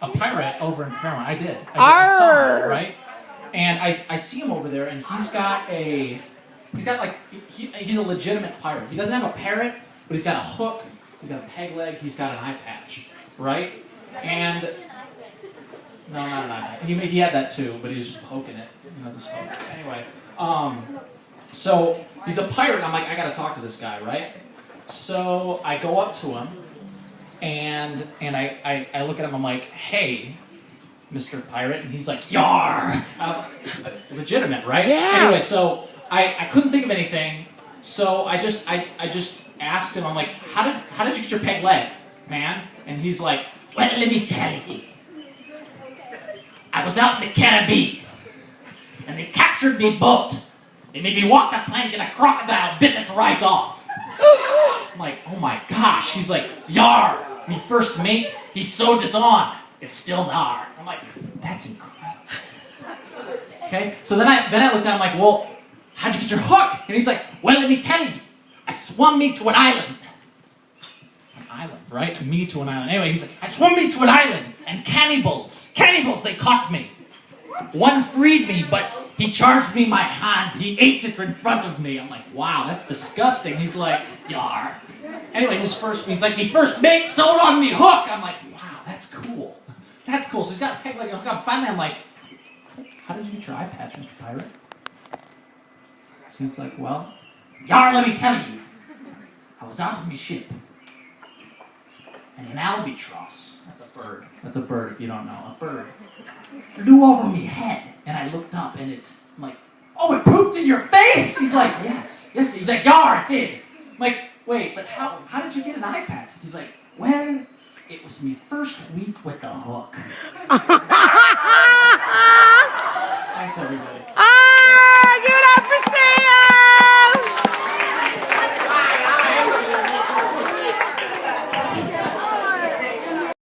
a pirate over in Paramount. I did. I saw it, Arr! right? And I see him over there, and he's got like he's a legitimate pirate. He doesn't have a parrot, but he's got a hook. He's got a peg leg. He's got an eye patch, right? And no, not an eye patch. He had that too, but he was just poking it. You know, this hook. Anyway, so he's a pirate. And I'm like, I gotta talk to this guy, right? So I go up to him, and I look at him. I'm like, hey, Mr. Pirate, and he's like, yar! Legitimate, right? Yeah. Anyway, so I couldn't think of anything, so I just asked him. I'm like, how did you get your peg leg, man? And he's like, well, let me tell you. I was out in the Caribbean, and they captured me boat. They made me walk the plank, and a crocodile bit it right off. I'm like, oh my gosh. He's like, yar! Me first mate, he sewed it on. It's still nar. I'm like, that's incredible. Okay, so then I looked at him like, well, how'd you get your hook? And he's like, well, let me tell you. I swum me to an island. An island, right? Me to an island. Anyway, he's like, I swum me to an island, and cannibals, they caught me. One freed me, but he charged me my hand. He ate it in front of me. I'm like, wow, that's disgusting. He's like, yar. Anyway, he's like, me first mate sewed on me hook. I'm like, wow, that's cool. That's cool. So he's got a peg leg. Finally, I'm like, how did you get your eye patch, Mr. Pirate? So he's like, well, yar, let me tell you. I was out of my ship. And an albatross, that's a bird if you don't know, a bird, flew over me head. And I looked up and I'm like, oh, it pooped in your face? He's like, yes. He's like, yar, it did. I'm like, wait, but how did you get an eye patch? He's like, well, it was me first week with the hook. Thanks, everybody.